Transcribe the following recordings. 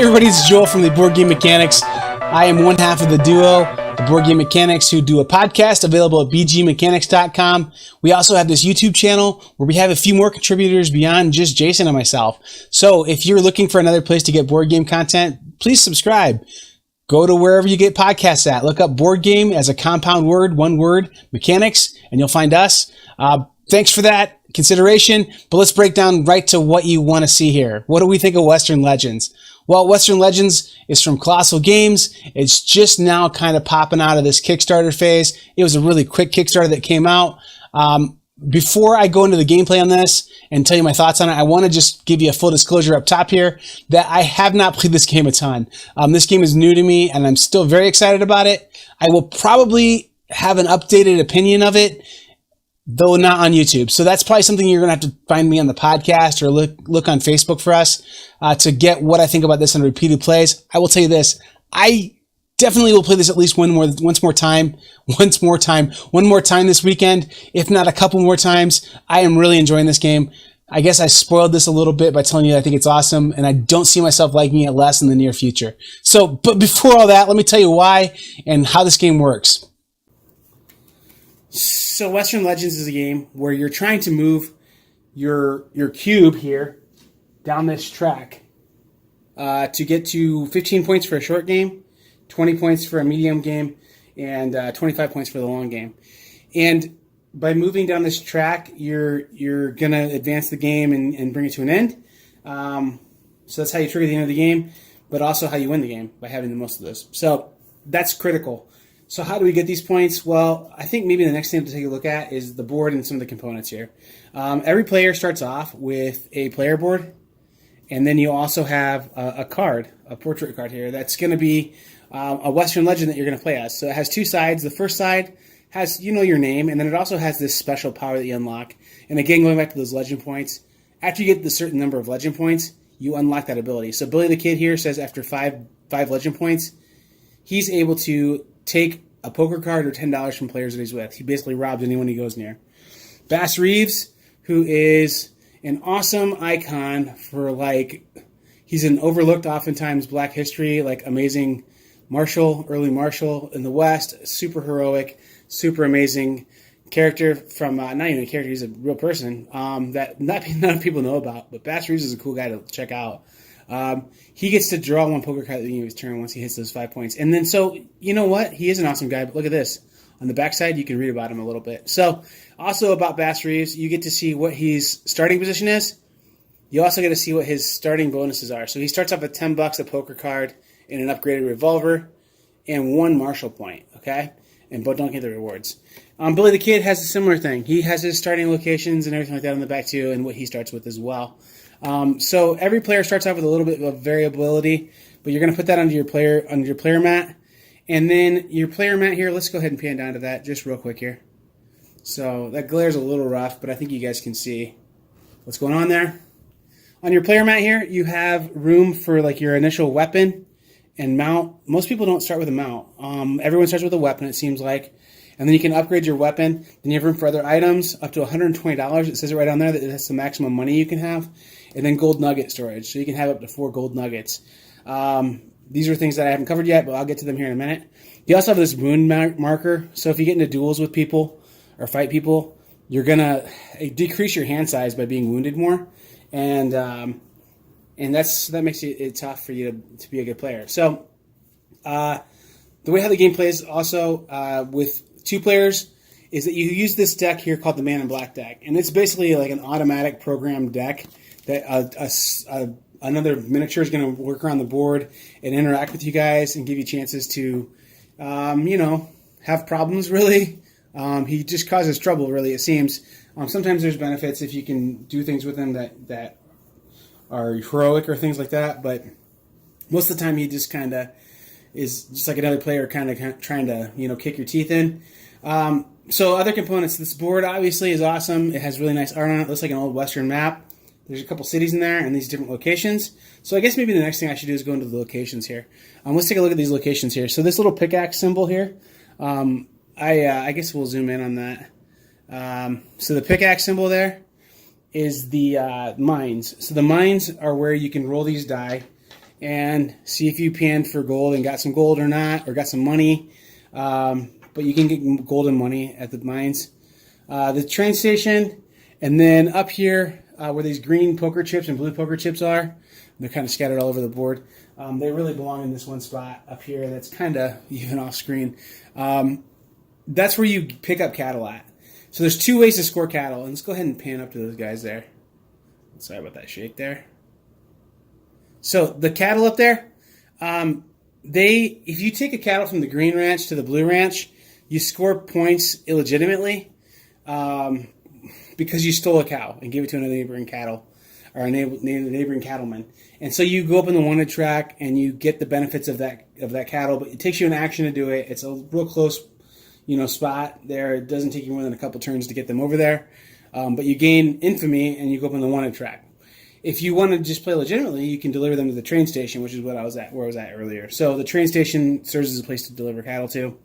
everybody, it's Joel from the Boardgame Mechanics. I am one half of the duo, the Boardgame Mechanics, who do a podcast available at bgmechanics.com. We also have this YouTube channel where we have a few more contributors beyond just Jason and myself. So if you're looking for another place to get board game content, please subscribe. Go to wherever you get podcasts at. Look up Board Game as a compound word, one word, Mechanics, and you'll find us. Thanks for that consideration, but let's break down right to what you want to see here. What do we think of Western Legends? Well, Western Legends is from Kolossal Games. It's just now kind of popping out of this Kickstarter phase. It was a really quick Kickstarter that came out. Before I go into the gameplay on this and tell you my thoughts on it, I want to just give you a full disclosure up top here that I have not played this game a ton. This game is new to me, and I'm still very excited about it. I will probably have an updated opinion of it, though not on YouTube. So that's probably something you're going to have to find me on the podcast or look on Facebook for us to get what I think about this on repeated plays. I will tell you this. I definitely will play this at least one more time this weekend, if not a couple more times. I am really enjoying this game. I guess I spoiled this a little bit by telling you I think it's awesome, and I don't see myself liking it less in the near future. So, but before all that, let me tell you why and how this game works. So Western Legends is a game where you're trying to move your cube here down this track to get to 15 points for a short game, 20 points for a medium game, and 25 points for the long game. And by moving down this track, you're going to advance the game and bring it to an end. So that's how you trigger the end of the game, but also how you win the game by having the most of those. So that's critical. So how do we get these points? Well, I think maybe the next thing to take a look at is the board and some of the components here. Every player starts off with a player board, and then you also have a card, a portrait card here, that's going to be a Western Legend that you're going to play as. So it has two sides. The first side has, your name, and then it also has this special power that you unlock. And again, going back to those legend points, after you get the certain number of legend points, you unlock that ability. So Billy the Kid here says after five legend points, he's able to take a poker card or $10 from players that he's with. He basically robs anyone he goes near. Bass Reeves, who is an awesome icon for, he's an overlooked, oftentimes, Black history, amazing marshal, early marshal in the West, super heroic, super amazing character from, not even a character, he's a real person that not enough people know about, but Bass Reeves is a cool guy to check out. He gets to draw one poker card at the beginning of his turn once he hits those 5 points. And then, so, you know what? He is an awesome guy, but look at this. On the backside, you can read about him a little bit. So, also about Bass Reeves, you get to see what his starting position is. You also get to see what his starting bonuses are. So, he starts off with $10, a poker card, and an upgraded revolver, and 1 Marshall point, okay? But don't get the rewards. Billy the Kid has a similar thing. He has his starting locations and everything like that on the back, too, and what he starts with as well. So every player starts off with a little bit of variability, but you're going to put that under your player mat. And then your player mat here, let's go ahead and pan down to that just real quick here. So that glare's a little rough, but I think you guys can see what's going on there. On your player mat here, you have room for your initial weapon and mount. Most people don't start with a mount. Everyone starts with a weapon, it seems like. And then you can upgrade your weapon. Then you have room for other items, up to $120. It says it right down there that that's the maximum money you can have. And then gold nugget storage. So you can have up to 4 gold nuggets. These are things that I haven't covered yet, but I'll get to them here in a minute. You also have this wound marker. So if you get into duels with people or fight people, you're going to decrease your hand size by being wounded more. And that makes it tough for you to be a good player. So the way how the game plays also with 2 players is that you use this deck here called the Man in Black deck. And it's basically like an automatic programmed deck that another miniature is going to work around the board and interact with you guys and give you chances to, have problems, really. He just causes trouble, really, it seems. Sometimes there's benefits if you can do things with him that are heroic or things like that, but most of the time he just kind of is just like another player kind of trying to, kick your teeth in. So other components, this board obviously is awesome. It has really nice art on it. It looks like an old Western map. There's a couple cities in there and these different locations. So I guess maybe the next thing I should do is go into the locations here. Let's take a look at these locations here. So this little pickaxe symbol here, I guess we'll zoom in on that. So the pickaxe symbol there is the mines. So the mines are where you can roll these die and see if you panned for gold and got some gold or not, or got some money. But you can get gold and money at the mines. The train station, and then up here where these green poker chips and blue poker chips are, they're kind of scattered all over the board. They really belong in this one spot up here that's kind of even off screen. That's where you pick up cattle at. So there's two ways to score cattle, and let's go ahead and pan up to those guys there. Sorry about that shake there. So the cattle up there, if you take a cattle from the green ranch to the blue ranch, you score points illegitimately because you stole a cow and gave it to another neighboring cattle or a neighboring cattleman. And so you go up in the wanted track and you get the benefits of that cattle, but it takes you an action to do it. It's a real close, spot there. It doesn't take you more than a couple turns to get them over there, but you gain infamy and you go up in the wanted track. If you want to just play legitimately, you can deliver them to the train station, which is where I was at earlier. So the train station serves as a place to deliver cattle to,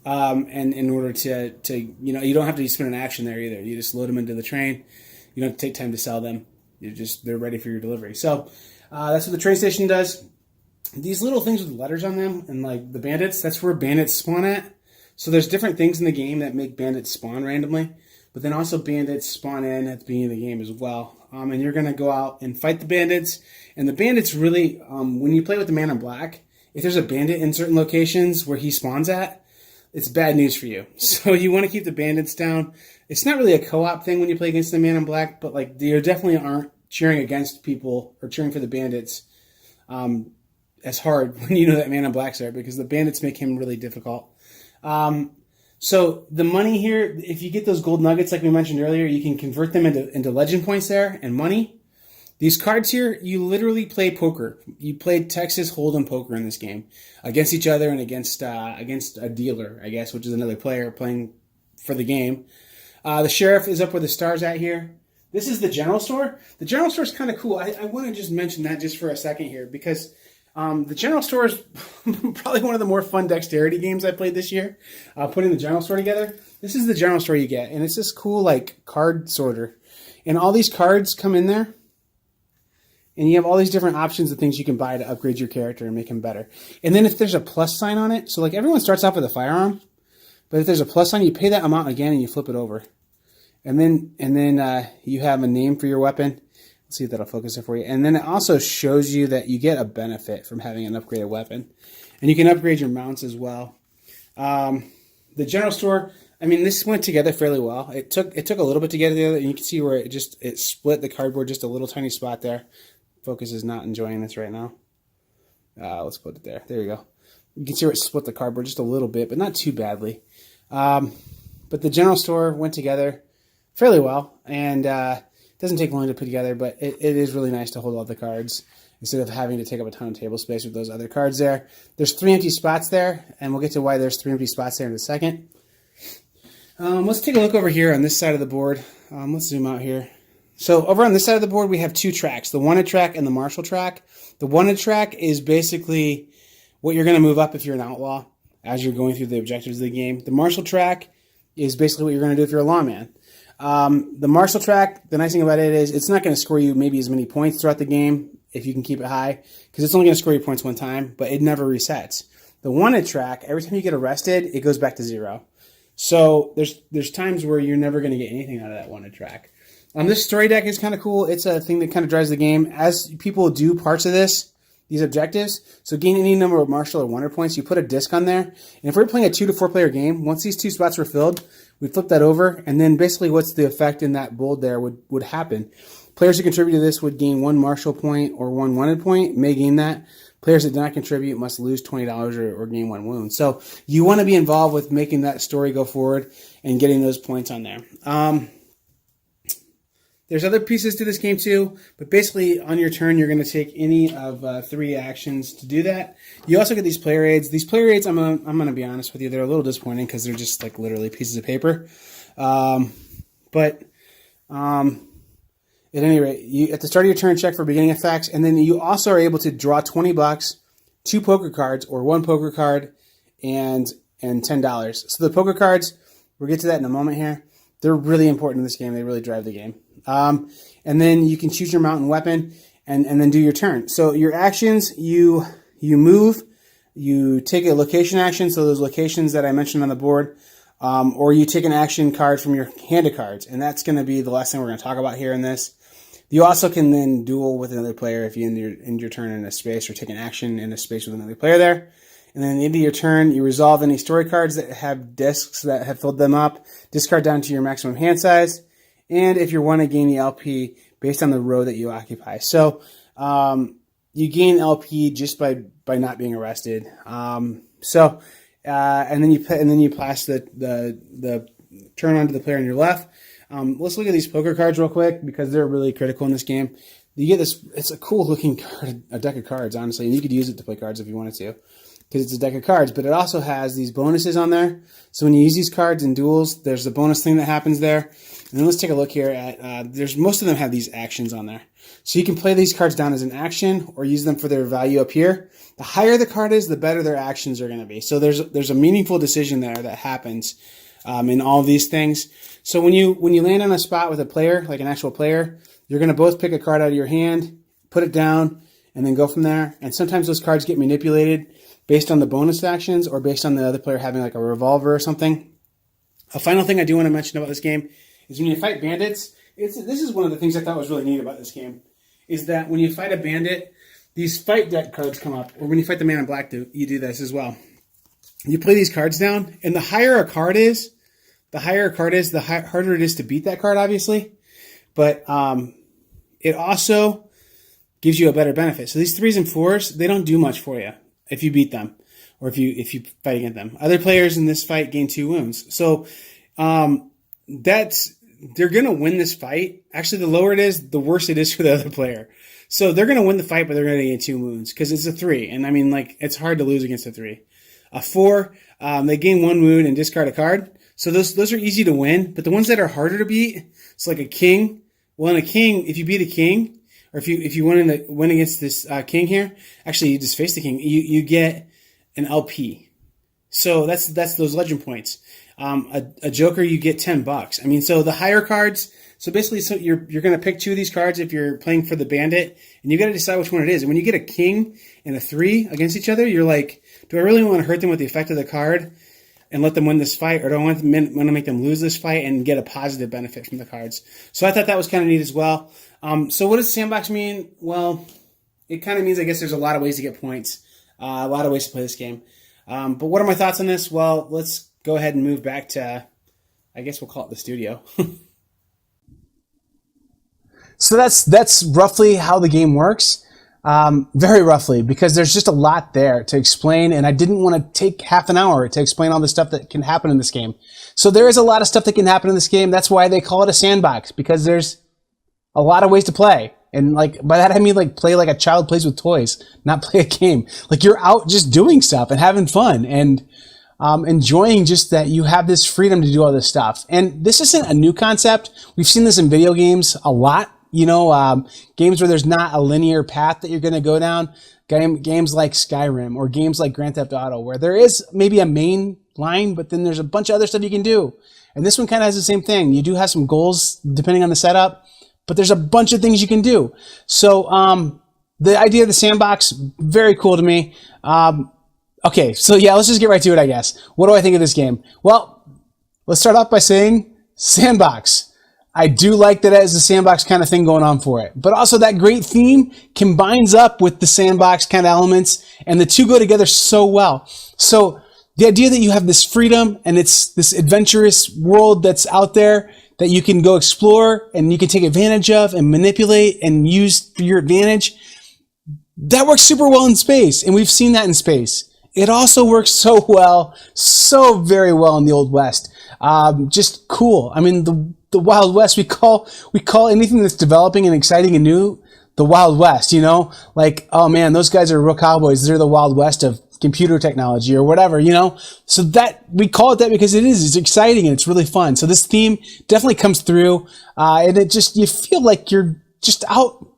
and in order to you don't have to spend an action there either. You just load them into the train. You don't have to take time to sell them. They're ready for your delivery. So that's what the train station does. These little things with letters on them and like the bandits, that's where bandits spawn at. So there's different things in the game that make bandits spawn randomly, but then also bandits spawn in at the beginning of the game as well. And you're going to go out and fight the bandits. And the bandits really, when you play with the man in black, if there's a bandit in certain locations where he spawns at, it's bad news for you. So you want to keep the bandits down. It's not really a co-op thing when you play against the man in black, but like you definitely aren't cheering against people or cheering for the bandits as hard when you know that man in black's there, because the bandits make him really difficult. So the money here, if you get those gold nuggets like we mentioned earlier, you can convert them into legend points there and money. These cards here, you literally play poker. You play Texas Hold'em poker in this game against each other and against a dealer, I guess, which is another player playing for the game. The sheriff is up where the star's at here. This is the general store. The general store is kind of cool. I want to just mention that just for a second here because the general store is probably one of the more fun dexterity games I played this year. Putting the general store together. This is the general store you get, and it's this cool like card sorter, and all these cards come in there, and you have all these different options of things you can buy to upgrade your character and make him better. And then if there's a plus sign on it, so like everyone starts off with a firearm, but if there's a plus sign, you pay that amount again and you flip it over, and then you have a name for your weapon. See if that'll focus it for you. And then it also shows you that you get a benefit from having an upgraded weapon. And you can upgrade your mounts as well. The general store, I mean, this went together fairly well. It took a little bit to get together, and you can see where it split the cardboard just a little tiny spot there. Focus is not enjoying this right now. Let's put it there. There you go. You can see where it split the cardboard just a little bit, but not too badly. But the general store went together fairly well, and doesn't take long to put together, but it is really nice to hold all the cards instead of having to take up a ton of table space with those other cards there. There's 3 empty spots there, and we'll get to why there's 3 empty spots there in a second. Let's take a look over here on this side of the board. Let's zoom out here. So over on this side of the board, we have 2 tracks, the wanted track and the marshal track. The wanted track is basically what you're going to move up if you're an outlaw as you're going through the objectives of the game. The marshal track is basically what you're going to do if you're a lawman. The marshal track, the nice thing about it is it's not going to score you maybe as many points throughout the game if you can keep it high, because it's only going to score you points one time, but it never resets. The wanted track, every time you get arrested, it goes back to 0. So there's times where you're never going to get anything out of that wanted track. This story deck is kind of cool. It's a thing that kind of drives the game. As people do parts of these objectives, so gain any number of marshal or wanted points, you put a disc on there. And if we're playing a 2 to 4 player game, once these 2 spots were filled, we flip that over, and then basically what's the effect in that bold there would happen. Players who contribute to this would gain 1 marshal point or 1 wanted point, may gain that. Players that did not contribute must lose $20 or gain 1 wound. So you want to be involved with making that story go forward and getting those points on there. There's other pieces to this game too, but basically on your turn, you're going to take any of 3 actions to do that. You also get these player aids. These player aids, I'm going to be honest with you, they're a little disappointing because they're just like literally pieces of paper. But at any rate, you, at the start of your turn, check for beginning effects, and then you also are able to draw $20, 2 poker cards, or 1 poker card, and $10. So the poker cards, we'll get to that in a moment here. They're really important in this game. They really drive the game. And then you can choose your mount and weapon. and then do your turn. So your actions, you move, you take a location action, so those locations that I mentioned on the board, or you take an action card from your hand of cards, and that's going to be the last thing we're going to talk about here in this. You also can then duel with another player if you end your turn in a space, or take an action in a space with another player there. And then at the end of your turn, you resolve any story cards that have discs that have filled them up, discard down to your maximum hand size, and if you're one, to gain the LP based on the row that you occupy. So you gain LP just by not being arrested. And then you pass the turn on to the player on your left. Let's look at these poker cards real quick because they're really critical in this game. You get this; it's a cool looking card, a deck of cards, honestly, and you could use it to play cards if you wanted to, because it's a deck of cards. But it also has these bonuses on there. So when you use these cards in duels, there's a bonus thing that happens there. And then let's take a look here at, most of them have these actions on there. So you can play these cards down as an action or use them for their value up here. The higher the card is, the better their actions are going to be. So there's a meaningful decision there that happens in all of these things. So when you land on a spot with a player, like an actual player, you're going to both pick a card out of your hand, put it down, and then go from there. And sometimes those cards get manipulated based on the bonus actions or based on the other player having like a revolver or something. A final thing I do want to mention about this game is when you fight bandits, this is one of the things I thought was really neat about this game, is that when you fight a bandit, these fight deck cards come up, or when you fight the man in black, you do this as well. You play these cards down, and the higher a card is, the harder it is to beat that card, obviously. But it also gives you a better benefit. So these 3s and 4s, they don't do much for you if you beat them, or if you fight against them. Other players in this fight gain 2 wounds. So they're going to win this fight. Actually, the lower it is, the worse it is for the other player. So they're going to win the fight, but they're going to gain 2 wounds because it's a 3. And I mean, like, it's hard to lose against a 3. A 4, they gain 1 wound and discard a card. So those are easy to win. But the ones that are harder to beat, it's like a king. Well, in a king, if you beat a king, or if you win against this king here, actually you just face the king, you get an LP. So that's those legend points. A joker, you get $10. I mean, so the higher cards. So basically, you're going to pick 2 of these cards if you're playing for the bandit, and you got to decide which one it is. And when you get a king and a 3 against each other, you're like, do I really want to hurt them with the effect of the card and let them win this fight, or do I want to make them lose this fight and get a positive benefit from the cards? So I thought that was kind of neat as well. So what does Sandbox mean? Well, it kind of means, I guess, there's a lot of ways to get points, a lot of ways to play this game. But what are my thoughts on this? Well, let's go ahead and move back to, I guess we'll call it the studio. So that's roughly how the game works. Very roughly, because there's just a lot there to explain, and I didn't want to take half an hour to explain all the stuff that can happen in this game. So there is a lot of stuff that can happen in this game. That's why they call it a sandbox, because there's a lot of ways to play. And like, by that I mean like play like a child plays with toys, not play a game. Like you're out just doing stuff and having fun and enjoying just that you have this freedom to do all this stuff. And this isn't a new concept. We've seen this in video games a lot. You know, games where there's not a linear path that you're going to go down. Games like Skyrim or games like Grand Theft Auto, where there is maybe a main line, but then there's a bunch of other stuff you can do. And this one kind of has the same thing. You do have some goals depending on the setup, but there's a bunch of things you can do. So the idea of the sandbox, very cool to me. Okay, so yeah, let's just get right to it, I guess. What do I think of this game? Well, let's start off by saying sandbox. I do like that it has a sandbox kind of thing going on for it. But also that great theme combines up with the sandbox kind of elements, and the two go together so well. So the idea that you have this freedom and it's this adventurous world that's out there that you can go explore and you can take advantage of and manipulate and use for your advantage, that works super well in space, and we've seen that in space. It also works so well, so very well in the Old West. Just cool. I mean, the Wild West, we call anything that's developing and exciting and new the Wild West, you know? Like, oh man, those guys are real cowboys. They're the Wild West of computer technology or whatever, you know? So that, we call it that because it's exciting and it's really fun. So this theme definitely comes through, and it just, you feel like you're just out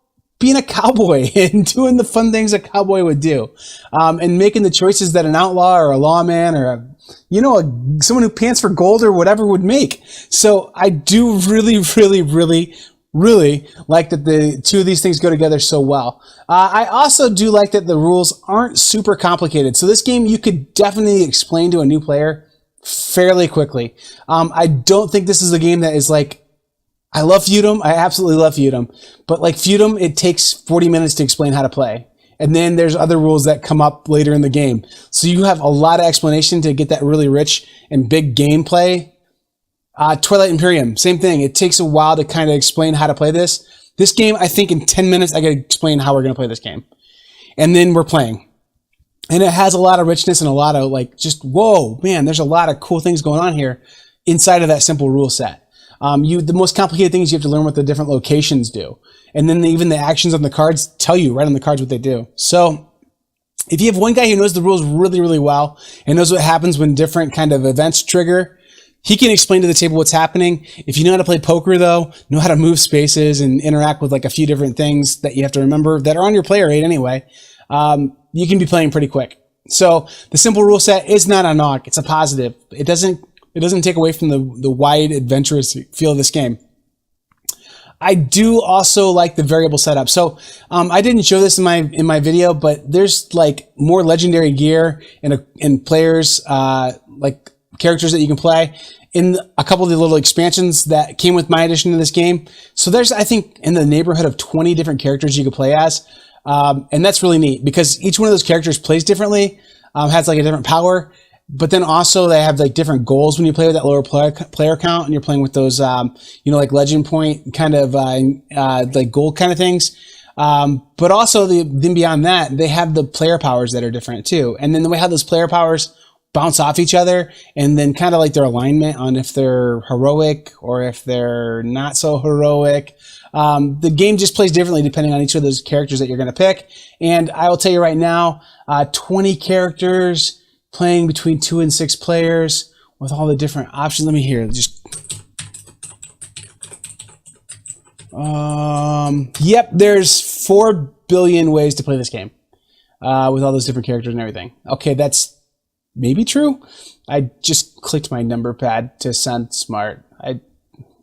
being a cowboy and doing the fun things a cowboy would do, and making the choices that an outlaw or a lawman or someone who pants for gold or whatever would make. So I do really, really, really, really like that the two of these things go together so well. I also do like that the rules aren't super complicated. So this game you could definitely explain to a new player fairly quickly. I don't think this is a game that is like, I love Feudum. I absolutely love Feudum. But like Feudum, it takes 40 minutes to explain how to play. And then there's other rules that come up later in the game. So you have a lot of explanation to get that really rich and big gameplay. Twilight Imperium, same thing. It takes a while to kind of explain how to play this. This game, I think in 10 minutes, I got to explain how we're going to play this game. And then we're playing. And it has a lot of richness and a lot of like just, whoa, man, there's a lot of cool things going on here inside of that simple rule set. The most complicated things you have to learn what the different locations do. And then even the actions on the cards tell you right on the cards what they do. So if you have one guy who knows the rules really, really well and knows what happens when different kind of events trigger, he can explain to the table what's happening. If you know how to play poker though, know how to move spaces and interact with like a few different things that you have to remember that are on your player aid anyway, you can be playing pretty quick. So the simple rule set is not a knock. It's a positive. It doesn't take away from the wide, adventurous feel of this game. I do also like the variable setup. So I didn't show this in my video, but there's like more legendary gear and players like characters that you can play in a couple of the little expansions that came with my edition of this game. So there's, I think, in the neighborhood of 20 different characters you could play as. And that's really neat because each one of those characters plays differently, has like a different power. But then also they have like different goals when you play with that lower player count and you're playing with those, like legend point kind of, like gold kind of things. But also then beyond that, they have the player powers that are different too. And then the way how those player powers bounce off each other and then kind of like their alignment on if they're heroic or if they're not so heroic. The game just plays differently depending on each of those characters that you're going to pick. And I will tell you right now, 20 characters, playing between 2 and 6 players with all the different options. Let me hear. Yep, there's 4 billion ways to play this game with all those different characters and everything. Okay, that's maybe true. I just clicked my number pad to sound smart.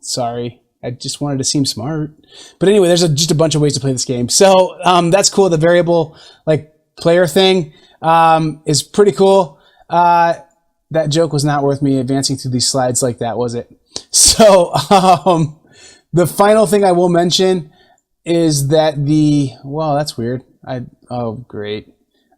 Sorry. I just wanted to seem smart. But anyway, there's just a bunch of ways to play this game. So that's cool. The variable like player thing is pretty cool. That joke was not worth me advancing through these slides like that, was it? So, the final thing I will mention is that well, that's weird. Oh, great.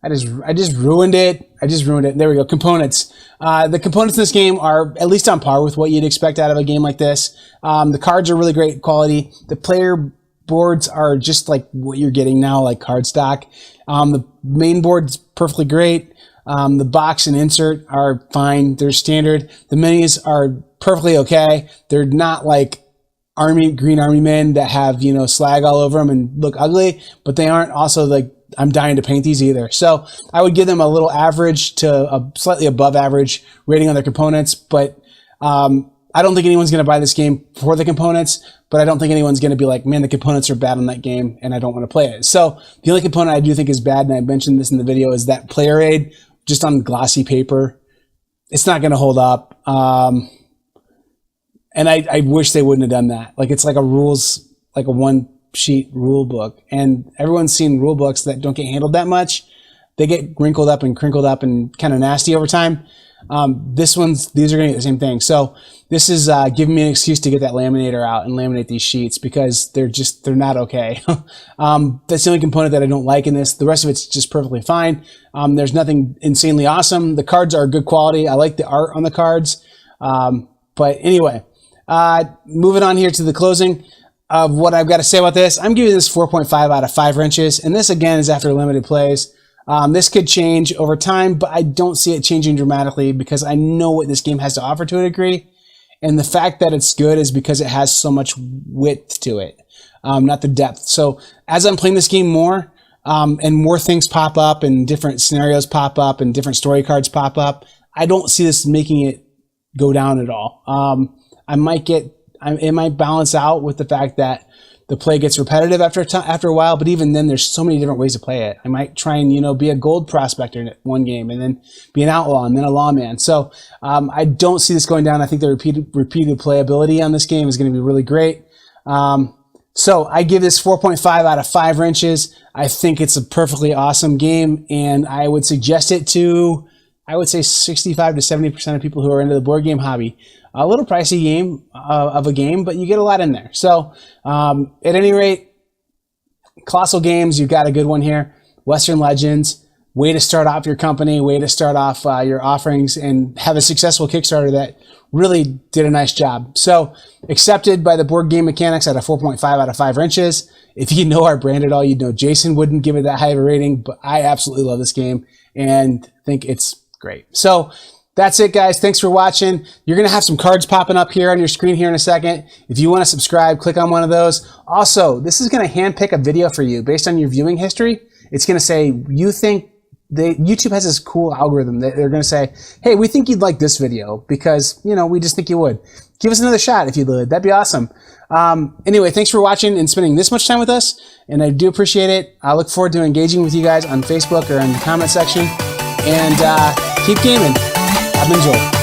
I just ruined it. There we go. Components. The components in this game are at least on par with what you'd expect out of a game like this. The cards are really great quality. The player boards are just like what you're getting now, like cardstock. The main board's perfectly great. The box and insert are fine. They're standard. The minis are perfectly okay. They're not like green army men that have, slag all over them and look ugly, but they aren't also like, I'm dying to paint these either. So I would give them a little average to a slightly above average rating on their components, but, I don't think anyone's going to buy this game for the components, but I don't think anyone's going to be like, man, the components are bad on that game and I don't want to play it. So the only component I do think is bad, and I mentioned this in the video, is that player aid just on glossy paper. It's not going to hold up. And I wish they wouldn't have done that. Like it's like like a one sheet rule book, and everyone's seen rule books that don't get handled that much. They get wrinkled up and crinkled up and kind of nasty over time. These are going to get the same thing. So this is giving me an excuse to get that laminator out and laminate these sheets because they're not okay. That's the only component that I don't like in this. The rest of it's just perfectly fine. There's nothing insanely awesome. The cards are good quality. I like the art on the cards. But anyway, moving on here to the closing of what I've got to say about this. I'm giving this 4.5 out of 5 wrenches. And this again is after limited plays. This could change over time, but I don't see it changing dramatically because I know what this game has to offer to a degree. And the fact that it's good is because it has so much width to it, not the depth. So as I'm playing this game more, and more things pop up and different scenarios pop up and different story cards pop up, I don't see this making it go down at all. It might balance out with the fact that the play gets repetitive after a while, but even then there's so many different ways to play it. I might try and, be a gold prospector in one game and then be an outlaw and then a lawman. So, I don't see this going down. I think the repeated playability on this game is going to be really great. So I give this 4.5 out of 5 wrenches. I think it's a perfectly awesome game, and I would suggest it to, I would say 65 to 70% of people who are into the board game hobby. A little pricey game of a game, but you get a lot in there. So at any rate, Kolossal Games, you've got a good one here. Western Legends, way to start off your company, way to start off your offerings and have a successful Kickstarter that really did a nice job. So accepted by the Boardgame Mechanics at a 4.5 out of 5 wrenches. If you know our brand at all, you'd know Jason wouldn't give it that high of a rating, but I absolutely love this game and think it's great. So that's it, guys. Thanks for watching. You're going to have some cards popping up here on your screen here in a second. If you want to subscribe, click on one of those. Also, this is going to handpick a video for you based on your viewing history. It's going to say, you think YouTube has this cool algorithm that they're going to say, hey, we think you'd like this video because, you know, we just think you would. Give us another shot if you would. That'd be awesome. Anyway, thanks for watching and spending this much time with us, and I do appreciate it. I look forward to engaging with you guys on Facebook or in the comment section, and keep gaming. I've enjoyed.